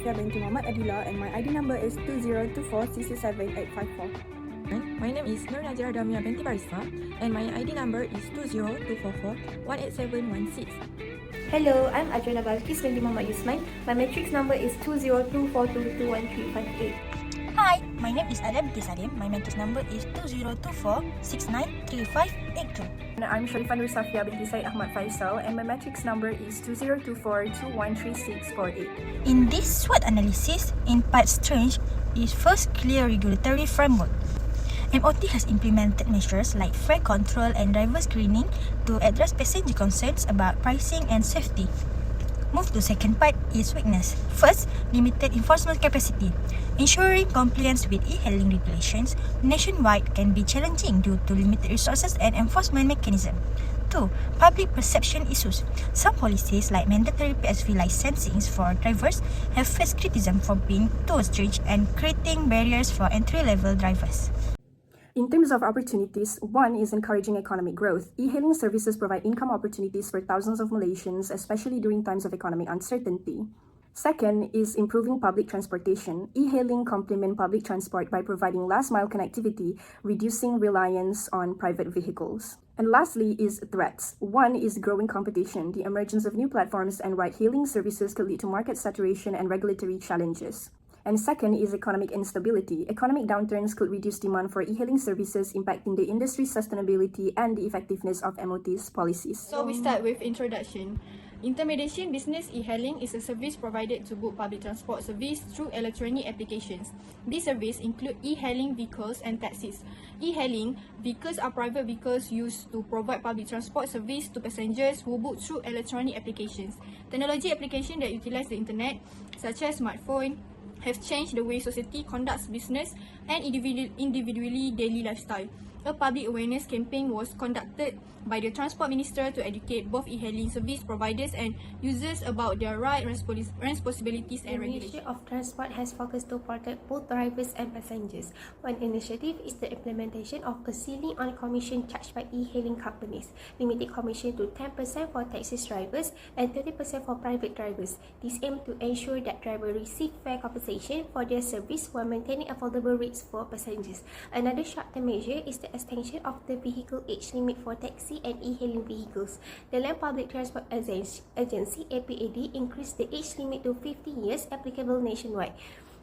Safia binti Muhammad Adila and my ID number is 2024667854. My name is Nur Najira Damia binti Barista and my ID number is 20244188716. Hello, I'm Adriana Balkis binti Muhammad Yusman. My matrix number is 20242213558. Hi, my name is Adam binti Salim. My matrix number is 2024693582. And I'm Sharifah Nur Safia binti Said Ahmad Faisal and my matrix number is 2024213648. In this SWOT analysis, in part strange is first clear regulatory framework. MoT has implemented measures like fare control and driver screening to address passenger concerns about pricing and safety. Move to second part is weakness. First, limited enforcement capacity. Ensuring compliance with e-hailing regulations nationwide can be challenging due to limited resources and enforcement mechanism. 2. Public perception issues. Some policies like mandatory PSV licensing for drivers have faced criticism for being too strict and creating barriers for entry-level drivers. In terms of opportunities, one is encouraging economic growth. E-hailing services provide income opportunities for thousands of Malaysians, especially during times of economic uncertainty. Second is improving public transportation. E-hailing complement public transport by providing last-mile connectivity, reducing reliance on private vehicles. And lastly is threats. One is growing competition. The emergence of new platforms and ride-hailing services could lead to market saturation and regulatory challenges. And second is economic instability. Economic downturns could reduce demand for e-hailing services, impacting the industry's sustainability and the effectiveness of MoT's policies. So we start with introduction. Intermediation business e-hailing is a service provided to book public transport service through electronic applications. This service include e-hailing vehicles and taxis. E-hailing vehicles are private vehicles used to provide public transport service to passengers who book through electronic applications. Technology applications that utilize the internet, such as smartphone, have changed the way society conducts business and individually daily lifestyle. A public awareness campaign was conducted by the Transport Minister to educate both e-hailing service providers and users about their rights, responsibilities and regulations. The Ministry of Transport has focused to protect both drivers and passengers. One initiative is the implementation of a ceiling on commission charged by e-hailing companies, limiting commission to 10% for taxi drivers and 30% for private drivers. This aims to ensure that drivers receive fair compensation for their service while maintaining affordable rates for passengers. Another short-term measure is the extension of the vehicle age limit for taxi and e-hailing vehicles. The Land Public Transport Agency (APAD) increased the age limit to 50 years applicable nationwide.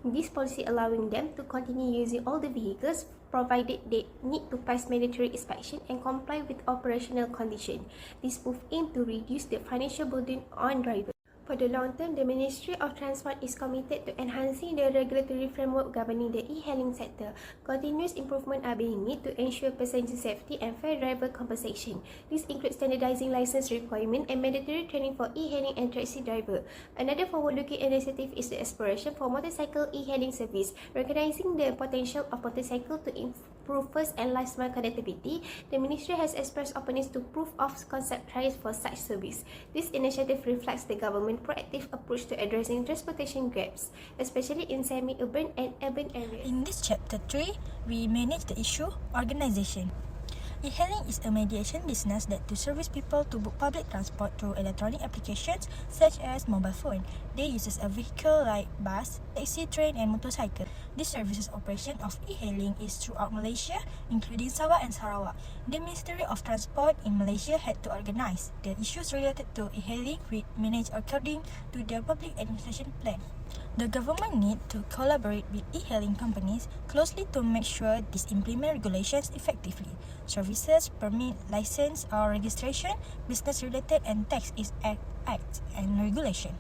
This policy allowing them to continue using all the vehicles provided they need to pass mandatory inspection and comply with operational conditions. This move aims to reduce the financial burden on drivers. For the long term, the Ministry of Transport is committed to enhancing the regulatory framework governing the e-hailing sector. Continuous improvements are being made to ensure passenger safety and fair driver compensation. This includes standardizing license requirements and mandatory training for e-hailing and taxi drivers. Another forward-looking initiative is the exploration for motorcycle e-hailing service. Recognizing the potential of motorcycle to improve first and last mile connectivity, the Ministry has expressed openness to proof of concept trials for such service. This initiative reflects the government's proactive approach to addressing transportation gaps, especially in semi-urban and urban areas. In this chapter 3, we manage the issue organization. E-hailing is a mediation business that to service people to book public transport through electronic applications such as mobile phone. They uses a vehicle like bus, taxi, train and motorcycle. This services operation of e-hailing is throughout Malaysia, including Sabah and Sarawak. The Ministry of Transport in Malaysia had to organize the issues related to e-hailing which managed according to their public administration plan. The government need to collaborate with e-hailing companies closely to make sure these implement regulations effectively. Services, permit, license or registration, business-related and tax is act and regulation.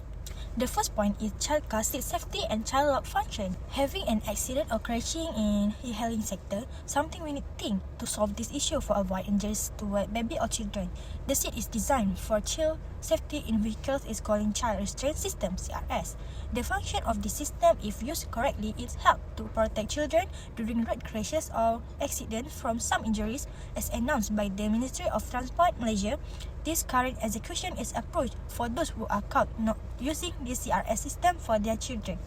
The first point is child car seat safety and child lock function. Having an accident or crashing in e-hailing sector, something we need to think to solve this issue for avoid injuries to baby or children. The seat is designed for child safety in vehicles is called Child Restraint System (CRS). The function of this system, if used correctly, is help to protect children during road crashes or accidents from some injuries, as announced by the Ministry of Transport Malaysia. This current execution is approved for those who are caught not using the CRS system for their children.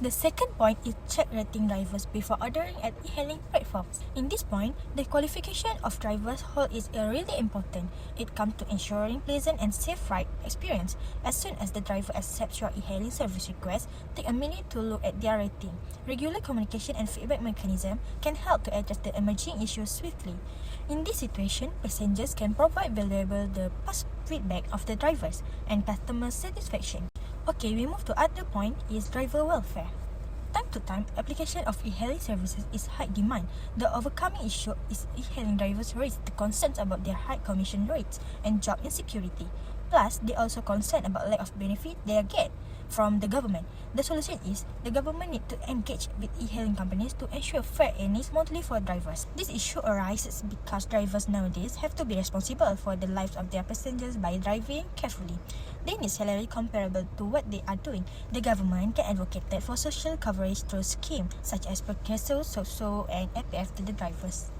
The second point is check rating drivers before ordering at e-hailing platforms. In this point, the qualification of drivers hold is really important. It comes to ensuring pleasant and safe ride experience. As soon as the driver accepts your e-hailing service request, take a minute to look at their rating. Regular communication and feedback mechanism can help to address the emerging issues swiftly. In this situation, passengers can provide valuable past feedback of the drivers and customer satisfaction. Okay, we move to other point is driver welfare. Time to time, application of e-hailing services is high demand. The overcoming issue is e-hailing drivers raise the concerns about their high commission rates and job insecurity. Plus, they also concerned about lack of benefit they get from the government. The solution is the government need to engage with e-hailing companies to ensure fair and smoothly for drivers. This issue arises because drivers nowadays have to be responsible for the lives of their passengers by driving carefully. They need salary comparable to what they are doing. The government can advocate that for social coverage through schemes such as Perkeso, SOSO and APF to the drivers.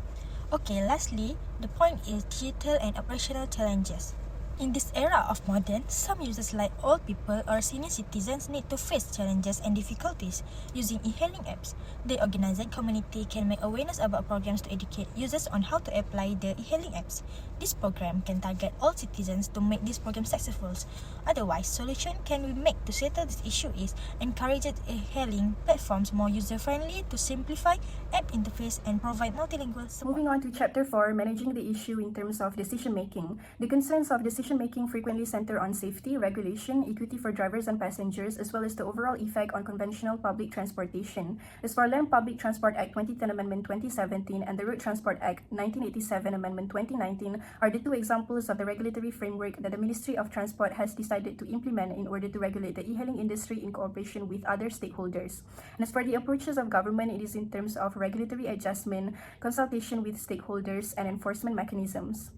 Okay, lastly, the point is digital and operational challenges. In this era of modern, some users like old people or senior citizens need to face challenges and difficulties using e-hailing apps. The organized community can make awareness about programs to educate users on how to apply the e-hailing apps. This program can target all citizens to make this program successful. Otherwise, solution can be made to settle this issue is encourage e-hailing platforms more user-friendly to simplify app interface and provide multilingual support. Moving on to Chapter 4, Managing the Issue in Terms of Decision-Making. The concerns of decision-making frequently center on safety, regulation, equity for drivers and passengers, as well as the overall effect on conventional public transportation. As for Land Public Transport Act 2010 Amendment 2017 and the Road Transport Act 1987 Amendment 2019 are the two examples of the regulatory framework that the Ministry of Transport has decided to implement in order to regulate the e-hailing industry in cooperation with other stakeholders. And as for the approaches of government, it is in terms of regulatory adjustment, consultation with stakeholders, and enforcement mechanisms.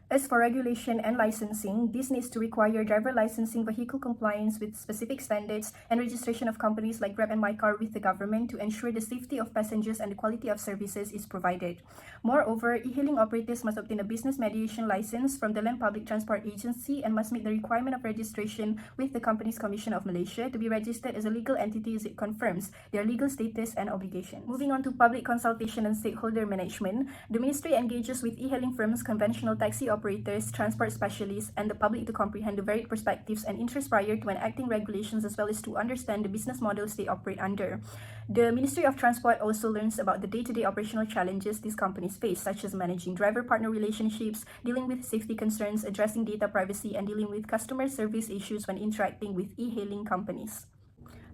As for regulation and licensing, this needs to require driver licensing, vehicle compliance with specific standards, and registration of companies like Grab and MyCar with the government to ensure the safety of passengers and the quality of services is provided. Moreover, e-hailing operators must obtain a business mediation license from the Land Public Transport Agency and must meet the requirement of registration with the Companies Commission of Malaysia to be registered as a legal entity as it confirms their legal status and obligations. Moving on to public consultation and stakeholder management, the Ministry engages with e-hailing firms, conventional taxi operators, transport specialists, and the public to comprehend the varied perspectives and interests prior to enacting regulations as well as to understand the business models they operate under. The Ministry of Transport also learns about the day-to-day operational challenges these companies face, such as managing driver-partner relationships, dealing with safety concerns, addressing data privacy, and dealing with customer service issues when interacting with e-hailing companies.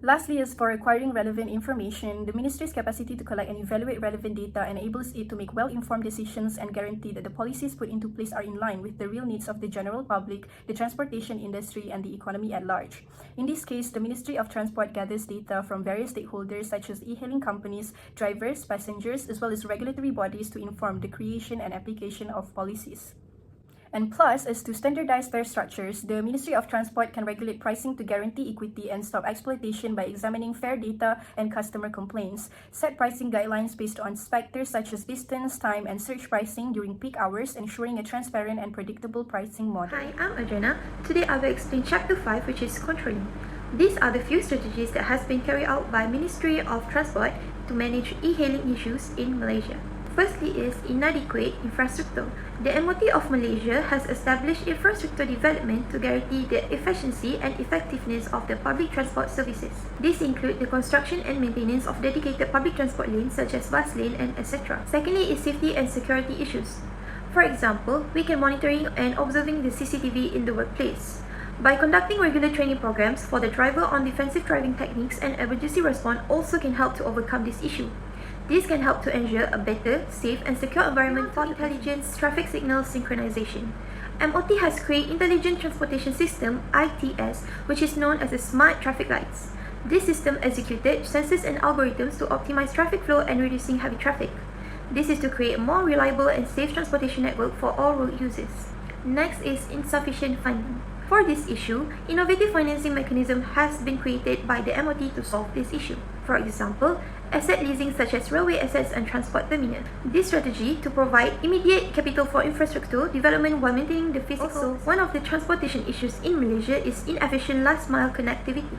Lastly, as for acquiring relevant information, the Ministry's capacity to collect and evaluate relevant data enables it to make well-informed decisions and guarantee that the policies put into place are in line with the real needs of the general public, the transportation industry, and the economy at large. In this case, the Ministry of Transport gathers data from various stakeholders such as e-hailing companies, drivers, passengers, as well as regulatory bodies to inform the creation and application of policies. And plus, as to standardized fare structures, the Ministry of Transport can regulate pricing to guarantee equity and stop exploitation by examining fare data and customer complaints, set pricing guidelines based on factors such as distance, time, and surge pricing during peak hours, ensuring a transparent and predictable pricing model. Hi, I'm Adriana. Today I will explain Chapter 5, which is controlling. These are the few strategies that has been carried out by Ministry of Transport to manage e-hailing issues in Malaysia. Firstly is inadequate infrastructure. The MoT of Malaysia has established infrastructure development to guarantee the efficiency and effectiveness of the public transport services. These include the construction and maintenance of dedicated public transport lanes such as bus lane and etc. Secondly is safety and security issues. For example, we can monitoring and observing the CCTV in the workplace. By conducting regular training programs for the driver on defensive driving techniques and emergency response also can help to overcome this issue. This can help to ensure a better, safe and secure environment for intelligence traffic signal synchronization. MoT has created Intelligent Transportation System (ITS), which is known as the Smart Traffic Lights. This system executed sensors and algorithms to optimize traffic flow and reducing heavy traffic. This is to create a more reliable and safe transportation network for all road users. Next is insufficient funding. For this issue, innovative financing mechanism has been created by the MoT to solve this issue. For example, asset leasing such as railway assets and transport terminal. This strategy to provide immediate capital for infrastructure development while maintaining the physical. Also, one of the transportation issues in Malaysia is inefficient last mile connectivity.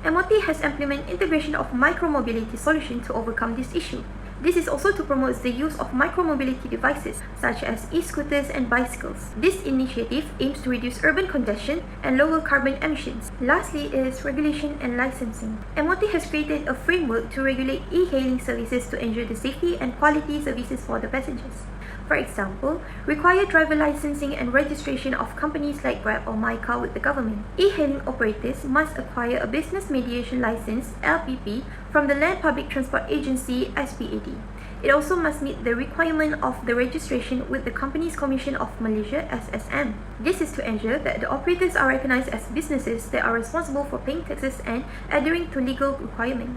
MoT has implemented integration of micro-mobility solution to overcome this issue. This is also to promote the use of micromobility devices such as e-scooters and bicycles. This initiative aims to reduce urban congestion and lower carbon emissions. Lastly is regulation and licensing. MoT has created a framework to regulate e-hailing services to ensure the safety and quality services for the passengers. For example, require driver licensing and registration of companies like Grab or MyCar with the government. E-hailing operators must acquire a business mediation license (LPP) from the Land Public Transport Agency (SPAD). It also must meet the requirement of the registration with the Companies Commission of Malaysia (SSM). This is to ensure that the operators are recognized as businesses that are responsible for paying taxes and adhering to legal requirements.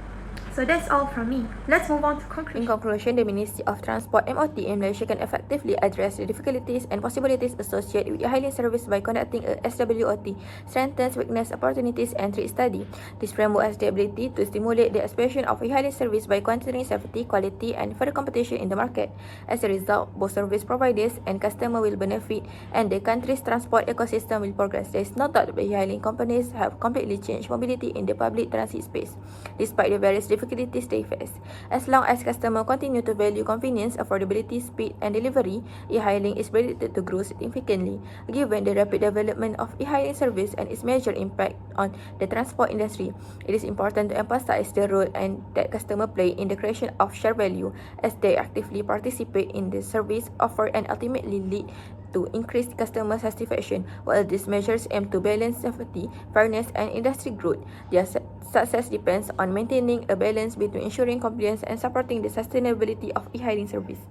So that's all from me. Let's move on to conclusion. In conclusion, the Ministry of Transport MoT in Malaysia can effectively address the difficulties and possibilities associated with e-hailing service by conducting a SWOT, strengthens, weakness, opportunities and threat study. This framework has the ability to stimulate the expansion of e-hailing service by considering safety, quality and further competition in the market. As a result, both service providers and customers will benefit and the country's transport ecosystem will progress. There is no doubt that e-hailing companies have completely changed mobility in the public transit space, despite the various difficulties they face. As long as customers continue to value convenience, affordability, speed and delivery, e-hailing is predicted to grow significantly. Given the rapid development of e-hailing service and its major impact on the transport industry, it is important to emphasize the role and that customers play in the creation of shared value as they actively participate in the service offered and ultimately lead to increased customer satisfaction. While these measures aim to balance safety, fairness and industry growth, their success depends on maintaining a balance between ensuring compliance and supporting the sustainability of e-hailing service.